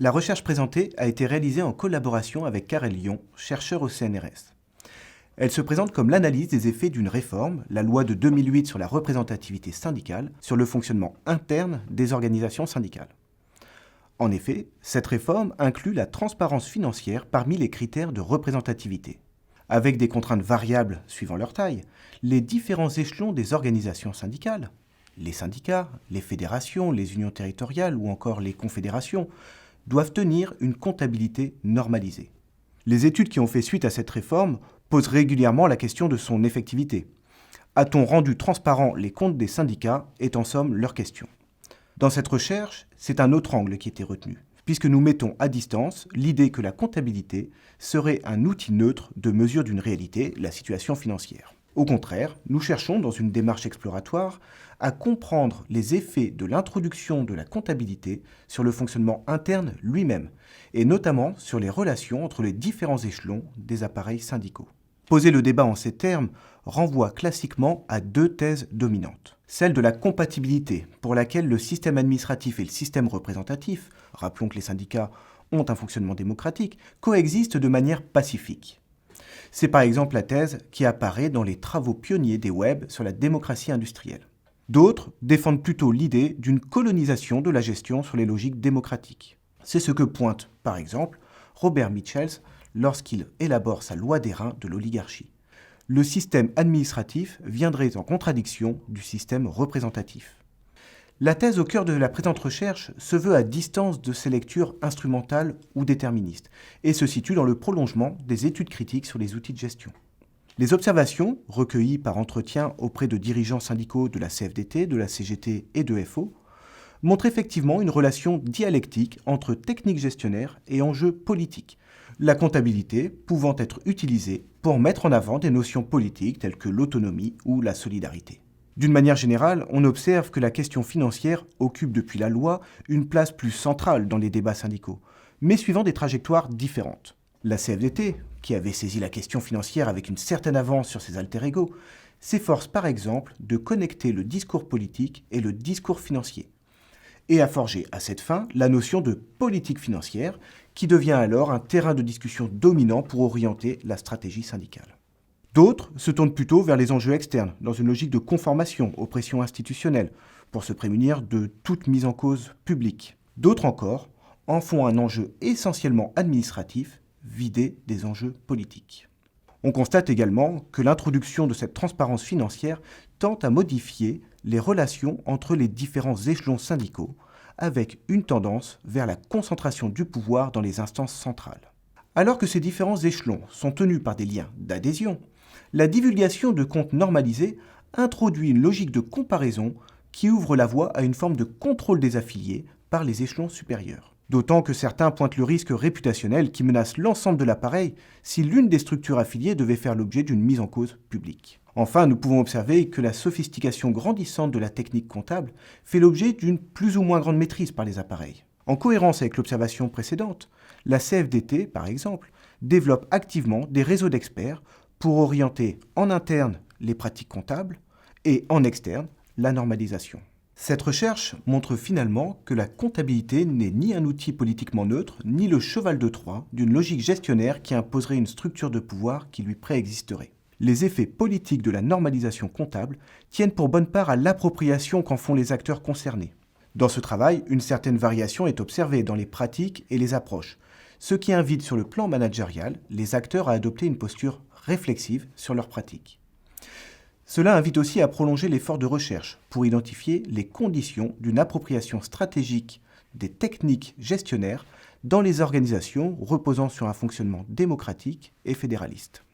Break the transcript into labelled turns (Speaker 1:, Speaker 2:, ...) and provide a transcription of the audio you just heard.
Speaker 1: La recherche présentée a été réalisée en collaboration avec Karel Lyon, chercheur au CNRS. Elle se présente comme l'analyse des effets d'une réforme, la loi de 2008 sur la représentativité syndicale, sur le fonctionnement interne des organisations syndicales. En effet, cette réforme inclut la transparence financière parmi les critères de représentativité. Avec des contraintes variables suivant leur taille, les différents échelons des organisations syndicales, les syndicats, les fédérations, les unions territoriales ou encore les confédérations, doivent tenir une comptabilité normalisée. Les études qui ont fait suite à cette réforme posent régulièrement la question de son effectivité. A-t-on rendu transparents les comptes des syndicats est en somme leur question. Dans cette recherche, c'est un autre angle qui était retenu, puisque nous mettons à distance l'idée que la comptabilité serait un outil neutre de mesure d'une réalité, la situation financière. Au contraire, nous cherchons, dans une démarche exploratoire, à comprendre les effets de l'introduction de la comptabilité sur le fonctionnement interne lui-même, et notamment sur les relations entre les différents échelons des appareils syndicaux. Poser le débat en ces termes renvoie classiquement à deux thèses dominantes. Celle de la compatibilité, pour laquelle le système administratif et le système représentatif, rappelons que les syndicats ont un fonctionnement démocratique, coexistent de manière pacifique. C'est par exemple la thèse qui apparaît dans les travaux pionniers des Webb sur la démocratie industrielle. D'autres défendent plutôt l'idée d'une colonisation de la gestion sur les logiques démocratiques. C'est ce que pointe, par exemple, Robert Michels lorsqu'il élabore sa loi d'airain de l'oligarchie. Le système administratif viendrait en contradiction du système représentatif. La thèse au cœur de la présente recherche se veut à distance de ces lectures instrumentales ou déterministes et se situe dans le prolongement des études critiques sur les outils de gestion. Les observations, recueillies par entretien auprès de dirigeants syndicaux de la CFDT, de la CGT et de FO, montrent effectivement une relation dialectique entre techniques gestionnaires et enjeux politiques, la comptabilité pouvant être utilisée pour mettre en avant des notions politiques telles que l'autonomie ou la solidarité. D'une manière générale, on observe que la question financière occupe depuis la loi une place plus centrale dans les débats syndicaux, mais suivant des trajectoires différentes. La CFDT, qui avait saisi la question financière avec une certaine avance sur ses alter ego, s'efforce par exemple de connecter le discours politique et le discours financier, et a forgé à cette fin la notion de politique financière, qui devient alors un terrain de discussion dominant pour orienter la stratégie syndicale. D'autres se tournent plutôt vers les enjeux externes, dans une logique de conformation aux pressions institutionnelles, pour se prémunir de toute mise en cause publique. D'autres encore en font un enjeu essentiellement administratif, vidé des enjeux politiques. On constate également que l'introduction de cette transparence financière tente à modifier les relations entre les différents échelons syndicaux, avec une tendance vers la concentration du pouvoir dans les instances centrales. Alors que ces différents échelons sont tenus par des liens d'adhésion, la divulgation de comptes normalisés introduit une logique de comparaison qui ouvre la voie à une forme de contrôle des affiliés par les échelons supérieurs. D'autant que certains pointent le risque réputationnel qui menace l'ensemble de l'appareil si l'une des structures affiliées devait faire l'objet d'une mise en cause publique. Enfin, nous pouvons observer que la sophistication grandissante de la technique comptable fait l'objet d'une plus ou moins grande maîtrise par les appareils. En cohérence avec l'observation précédente, la CFDT, par exemple, développe activement des réseaux d'experts pour orienter en interne les pratiques comptables et en externe la normalisation. Cette recherche montre finalement que la comptabilité n'est ni un outil politiquement neutre, ni le cheval de Troie d'une logique gestionnaire qui imposerait une structure de pouvoir qui lui préexisterait. Les effets politiques de la normalisation comptable tiennent pour bonne part à l'appropriation qu'en font les acteurs concernés. Dans ce travail, une certaine variation est observée dans les pratiques et les approches, ce qui invite sur le plan managérial les acteurs à adopter une posture réflexive sur leurs pratiques. Cela invite aussi à prolonger l'effort de recherche pour identifier les conditions d'une appropriation stratégique des techniques gestionnaires dans les organisations reposant sur un fonctionnement démocratique et fédéraliste.